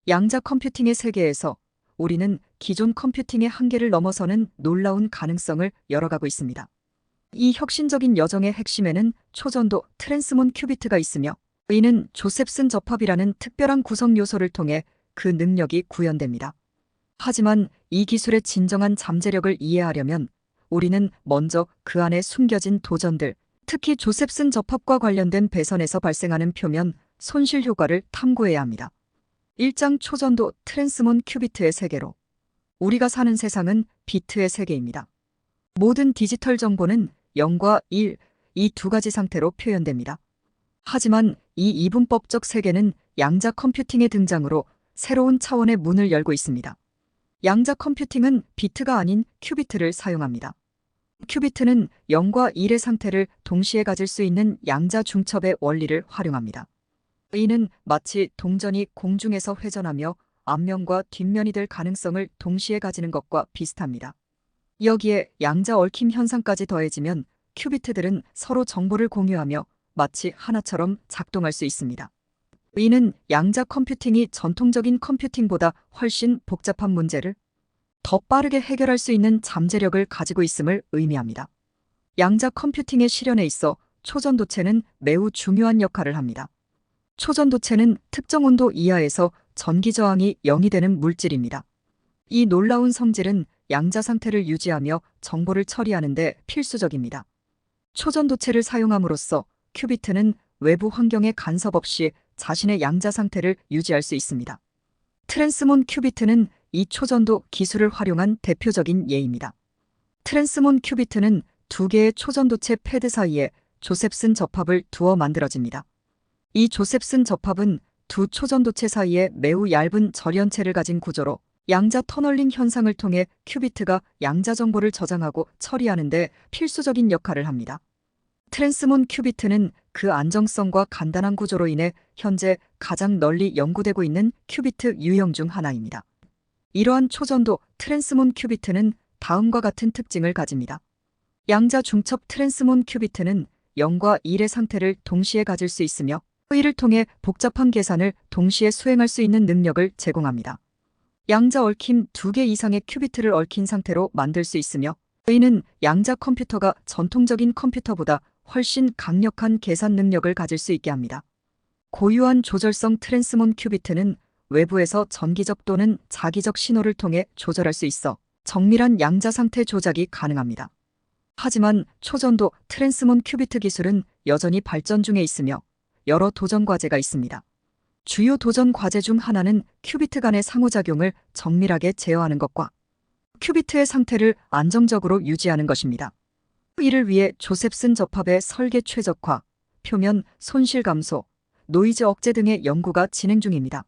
양자 컴퓨팅의 세계에서 우리는 기존 컴퓨팅의 한계를 넘어서는 놀라운 가능성을 열어가고 있습니다. 이 혁신적인 여정의 핵심에는 초전도 트랜스몬 큐비트가 있으며, 이는 조셉슨 접합이라는 특별한 구성 요소를 통해 그 능력이 구현됩니다. 하지만 이 기술의 진정한 잠재력을 이해하려면 우리는 먼저 그 안에 숨겨진 도전들, 특히 조셉슨 접합과 관련된 배선에서 발생하는 표면 손실 효과를 탐구해야 합니다. 1장 초전도 트랜스몬 큐비트의 세계로. 우리가 사는 세상은 비트의 세계입니다. 모든 디지털 정보는 0과 1, 이 두 가지 상태로 표현됩니다. 하지만 이 이분법적 세계는 양자 컴퓨팅의 등장으로 새로운 차원의 문을 열고 있습니다. 양자 컴퓨팅은 비트가 아닌 큐비트를 사용합니다. 큐비트는 0과 1의 상태를 동시에 가질 수 있는 양자 중첩의 원리를 활용합니다. 이는 마치 동전이 공중에서 회전하며 앞면과 뒷면이 될 가능성을 동시에 가지는 것과 비슷합니다. 여기에 양자 얽힘 현상까지 더해지면 큐비트들은 서로 정보를 공유하며 마치 하나처럼 작동할 수 있습니다. 이는 양자 컴퓨팅이 전통적인 컴퓨팅보다 훨씬 복잡한 문제를 더 빠르게 해결할 수 있는 잠재력을 가지고 있음을 의미합니다. 양자 컴퓨팅의 실현에 있어 초전도체는 매우 중요한 역할을 합니다. 초전도체는 특정 온도 이하에서 전기 저항이 0이 되는 물질입니다. 이 놀라운 성질은 양자 상태를 유지하며 정보를 처리하는 데 필수적입니다. 초전도체를 사용함으로써 큐비트는 외부 환경의 간섭 없이 자신의 양자 상태를 유지할 수 있습니다. 트랜스몬 큐비트는 이 초전도 기술을 활용한 대표적인 예입니다. 트랜스몬 큐비트는 두 개의 초전도체 패드 사이에 조셉슨 접합을 두어 만들어집니다. 이 조셉슨 접합은 두 초전도체 사이에 매우 얇은 절연체를 가진 구조로 양자 터널링 현상을 통해 큐비트가 양자 정보를 저장하고 처리하는 데 필수적인 역할을 합니다. 트랜스몬 큐비트는 그 안정성과 간단한 구조로 인해 현재 가장 널리 연구되고 있는 큐비트 유형 중 하나입니다. 이러한 초전도 트랜스몬 큐비트는 다음과 같은 특징을 가집니다. 양자 중첩 트랜스몬 큐비트는 0과 1의 상태를 동시에 가질 수 있으며 이를 통해 복잡한 계산을 동시에 수행할 수 있는 능력을 제공합니다. 양자 얽힘 2개 이상의 큐비트를 얽힌 상태로 만들 수 있으며 이는 양자 컴퓨터가 전통적인 컴퓨터보다 훨씬 강력한 계산 능력을 가질 수 있게 합니다. 고유한 조절성 트랜스몬 큐비트는 외부에서 전기적 또는 자기적 신호를 통해 조절할 수 있어 정밀한 양자 상태 조작이 가능합니다. 하지만 초전도 트랜스몬 큐비트 기술은 여전히 발전 중에 있으며 여러 도전 과제가 있습니다. 주요 도전 과제 중 하나는 큐비트 간의 상호작용을 정밀하게 제어하는 것과 큐비트의 상태를 안정적으로 유지하는 것입니다. 이를 위해 조셉슨 접합의 설계 최적화, 표면 손실 감소, 노이즈 억제 등의 연구가 진행 중입니다.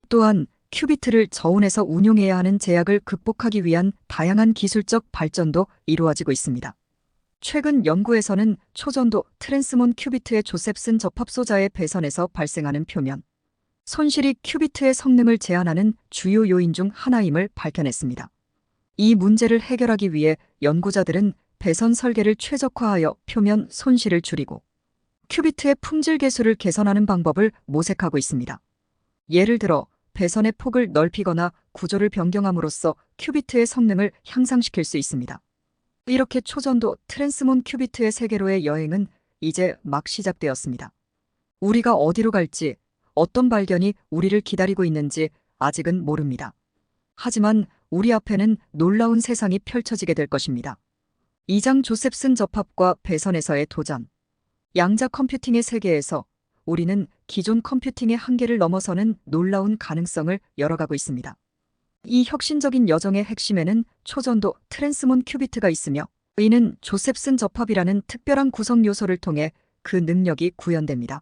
또한 큐비트를 저온에서 운용해야 하는 제약을 극복하기 위한 다양한 기술적 발전도 이루어지고 있습니다. 최근 연구에서는 초전도 트랜스몬 큐비트의 조셉슨 접합 소자의 배선에서 발생하는 표면 손실이 큐비트의 성능을 제한하는 주요 요인 중 하나임을 밝혀냈습니다. 이 문제를 해결하기 위해 연구자들은 배선 설계를 최적화하여 표면 손실을 줄이고 큐비트의 품질 계수를 개선하는 방법을 모색하고 있습니다. 예를 들어 배선의 폭을 넓히거나 구조를 변경함으로써 큐비트의 성능을 향상시킬 수 있습니다. 이렇게 초전도 트랜스몬 큐비트의 세계로의 여행은 이제 막 시작되었습니다. 우리가 어디로 갈지, 어떤 발견이 우리를 기다리고 있는지 아직은 모릅니다. 하지만 우리 앞에는 놀라운 세상이 펼쳐지게 될 것입니다. 2장 조셉슨 접합과 배선에서의 도전. 양자 컴퓨팅의 세계에서 우리는 기존 컴퓨팅의 한계를 넘어서는 놀라운 가능성을 열어가고 있습니다. 이 혁신적인 여정의 핵심에는 초전도 트랜스몬 큐비트가 있으며 이는 조셉슨 접합이라는 특별한 구성 요소를 통해 그 능력이 구현됩니다.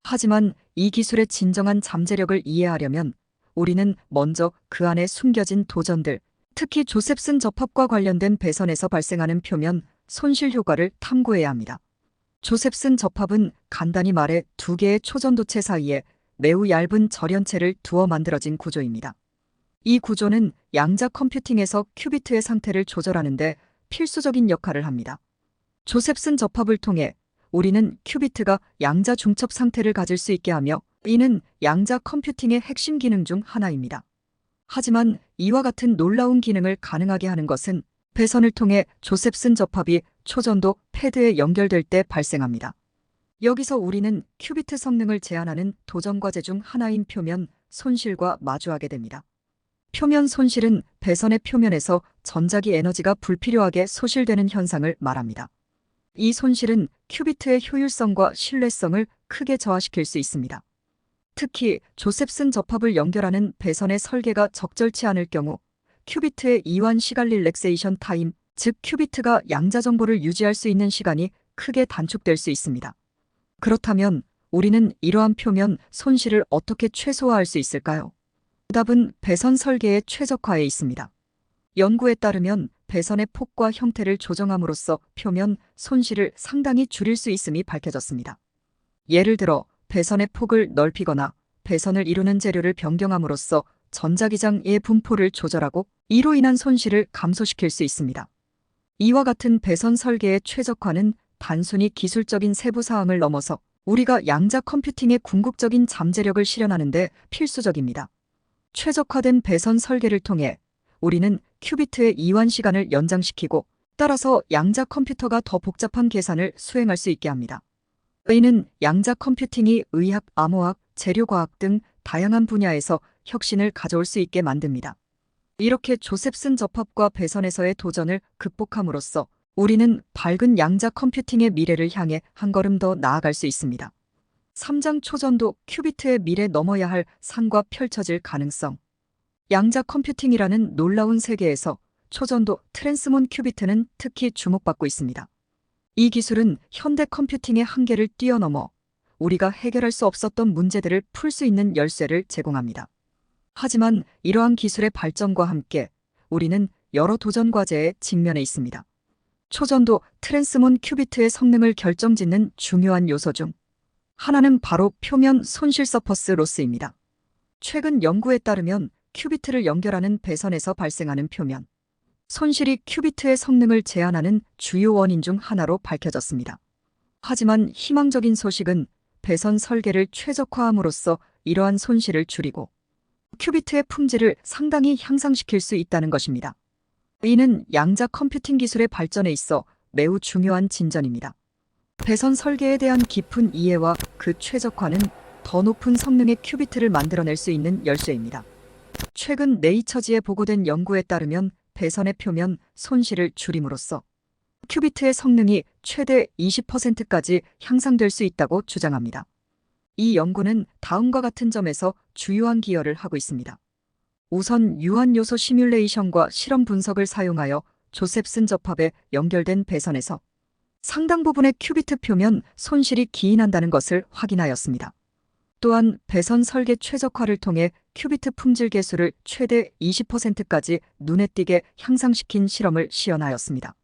하지만 이 기술의 진정한 잠재력을 이해하려면 우리는 먼저 그 안에 숨겨진 도전들, 특히 조셉슨 접합과 관련된 배선에서 발생하는 표면 손실 효과를 탐구해야 합니다. 조셉슨 접합은 간단히 말해 두 개의 초전도체 사이에 매우 얇은 절연체를 두어 만들어진 구조입니다. 이 구조는 양자 컴퓨팅에서 큐비트의 상태를 조절하는 데 필수적인 역할을 합니다. 조셉슨 접합을 통해 우리는 큐비트가 양자 중첩 상태를 가질 수 있게 하며 이는 양자 컴퓨팅의 핵심 기능 중 하나입니다. 하지만 이와 같은 놀라운 기능을 가능하게 하는 것은 배선을 통해 조셉슨 접합이 초전도 패드에 연결될 때 발생합니다. 여기서 우리는 큐비트 성능을 제한하는 도전 과제 중 하나인 표면 손실과 마주하게 됩니다. 표면 손실은 배선의 표면에서 전자기 에너지가 불필요하게 소실되는 현상을 말합니다. 이 손실은 큐비트의 효율성과 신뢰성을 크게 저하시킬 수 있습니다. 특히 조셉슨 접합을 연결하는 배선의 설계가 적절치 않을 경우 큐비트의 이완 시간 릴렉세이션 타임, 즉 큐비트가 양자 정보를 유지할 수 있는 시간이 크게 단축될 수 있습니다. 그렇다면 우리는 이러한 표면 손실을 어떻게 최소화할 수 있을까요? 답은 배선 설계의 최적화에 있습니다. 연구에 따르면 배선의 폭과 형태를 조정함으로써 표면 손실을 상당히 줄일 수 있음이 밝혀졌습니다. 예를 들어 배선의 폭을 넓히거나 배선을 이루는 재료를 변경함으로써 전자기장의 분포를 조절하고 이로 인한 손실을 감소시킬 수 있습니다. 이와 같은 배선 설계의 최적화는 단순히 기술적인 세부 사항을 넘어서 우리가 양자 컴퓨팅의 궁극적인 잠재력을 실현하는 데 필수적입니다. 최적화된 배선 설계를 통해 우리는 큐비트의 이완 시간을 연장시키고 따라서 양자 컴퓨터가 더 복잡한 계산을 수행할 수 있게 합니다. 이는 양자 컴퓨팅이 의학, 암호학, 재료과학 등 다양한 분야에서 혁신을 가져올 수 있게 만듭니다. 이렇게 조셉슨 접합과 배선에서의 도전을 극복함으로써 우리는 밝은 양자 컴퓨팅의 미래를 향해 한 걸음 더 나아갈 수 있습니다. 3장 초전도 큐비트의 미래 넘어야 할 산과 펼쳐질 가능성. 양자 컴퓨팅이라는 놀라운 세계에서 초전도 트랜스몬 큐비트는 특히 주목받고 있습니다. 이 기술은 현대 컴퓨팅의 한계를 뛰어넘어 우리가 해결할 수 없었던 문제들을 풀 수 있는 열쇠를 제공합니다. 하지만 이러한 기술의 발전과 함께 우리는 여러 도전 과제에 직면해 있습니다. 초전도 트랜스몬 큐비트의 성능을 결정짓는 중요한 요소 중 하나는 바로 표면 손실 서퍼스 로스입니다. 최근 연구에 따르면 큐비트를 연결하는 배선에서 발생하는 표면 손실이 큐비트의 성능을 제한하는 주요 원인 중 하나로 밝혀졌습니다. 하지만 희망적인 소식은 배선 설계를 최적화함으로써 이러한 손실을 줄이고 큐비트의 품질을 상당히 향상시킬 수 있다는 것입니다. 이는 양자 컴퓨팅 기술의 발전에 있어 매우 중요한 진전입니다. 배선 설계에 대한 깊은 이해와 그 최적화는 더 높은 성능의 큐비트를 만들어낼 수 있는 열쇠입니다. 최근 네이처지에 보고된 연구에 따르면 배선의 표면 손실을 줄임으로써 큐비트의 성능이 최대 20%까지 향상될 수 있다고 주장합니다. 이 연구는 다음과 같은 점에서 주요한 기여를 하고 있습니다. 우선 유한 요소 시뮬레이션과 실험 분석을 사용하여 조셉슨 접합에 연결된 배선에서 상당 부분의 큐비트 표면 손실이 기인한다는 것을 확인하였습니다. 또한 배선 설계 최적화를 통해 큐비트 품질 개수를 최대 20%까지 눈에 띄게 향상시킨 실험을 시연하였습니다.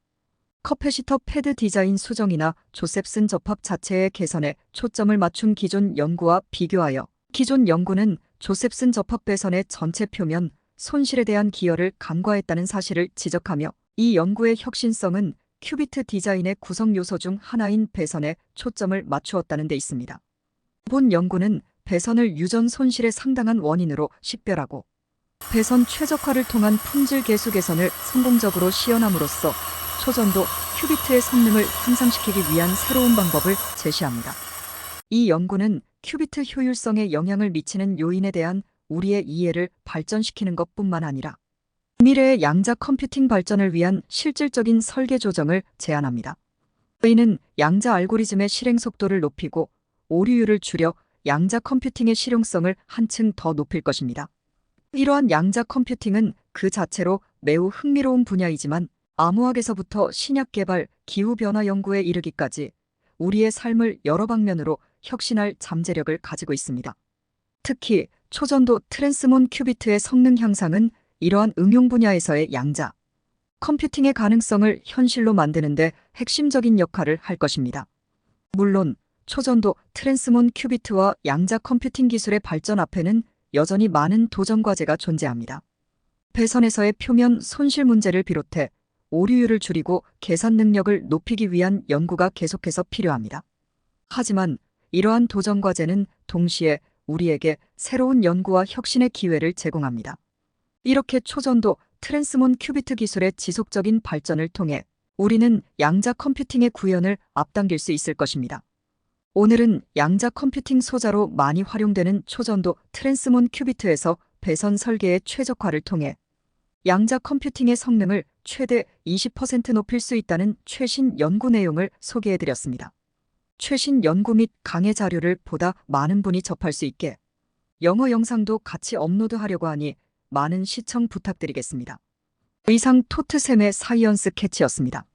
커패시터 패드 디자인 수정이나 조셉슨 접합 자체의 개선에 초점을 맞춘 기존 연구와 비교하여 기존 연구는 조셉슨 접합 배선의 전체 표면 손실에 대한 기여를 간과했다는 사실을 지적하며 이 연구의 혁신성은 큐비트 디자인의 구성 요소 중 하나인 배선에 초점을 맞추었다는 데 있습니다. 본 연구는 배선을 유전 손실의 상당한 원인으로 식별하고 배선 최적화를 통한 품질 개수 개선을 성공적으로 시연함으로써 초전도 큐비트의 성능을 향상시키기 위한 새로운 방법을 제시합니다. 이 연구는 큐비트 효율성에 영향을 미치는 요인에 대한 우리의 이해를 발전시키는 것뿐만 아니라 미래의 양자 컴퓨팅 발전을 위한 실질적인 설계 조정을 제안합니다. 이는 양자 알고리즘의 실행 속도를 높이고 오류율을 줄여 양자 컴퓨팅의 실용성을 한층 더 높일 것입니다. 이러한 양자 컴퓨팅은 그 자체로 매우 흥미로운 분야이지만 암호학에서부터 신약 개발, 기후변화 연구에 이르기까지 우리의 삶을 여러 방면으로 혁신할 잠재력을 가지고 있습니다. 특히 초전도 트랜스몬 큐비트의 성능 향상은 이러한 응용 분야에서의 양자 컴퓨팅의 가능성을 현실로 만드는 데 핵심적인 역할을 할 것입니다. 물론 초전도 트랜스몬 큐비트와 양자 컴퓨팅 기술의 발전 앞에는 여전히 많은 도전 과제가 존재합니다. 배선에서의 표면 손실 문제를 비롯해 오류율을 줄이고 계산 능력을 높이기 위한 연구가 계속해서 필요합니다. 하지만 이러한 도전 과제는 동시에 우리에게 새로운 연구와 혁신의 기회를 제공합니다. 이렇게 초전도 트랜스몬 큐비트 기술의 지속적인 발전을 통해 우리는 양자 컴퓨팅의 구현을 앞당길 수 있을 것입니다. 오늘은 양자 컴퓨팅 소자로 많이 활용되는 초전도 트랜스몬 큐비트에서 배선 설계의 최적화를 통해 양자 컴퓨팅의 성능을 최대 20% 높일 수 있다는 최신 연구 내용을 소개해드렸습니다. 최신 연구 및 강의 자료를 보다 많은 분이 접할 수 있게 영어 영상도 같이 업로드하려고 하니 많은 시청 부탁드리겠습니다. 이상 토트샘의 사이언스 캐치였습니다.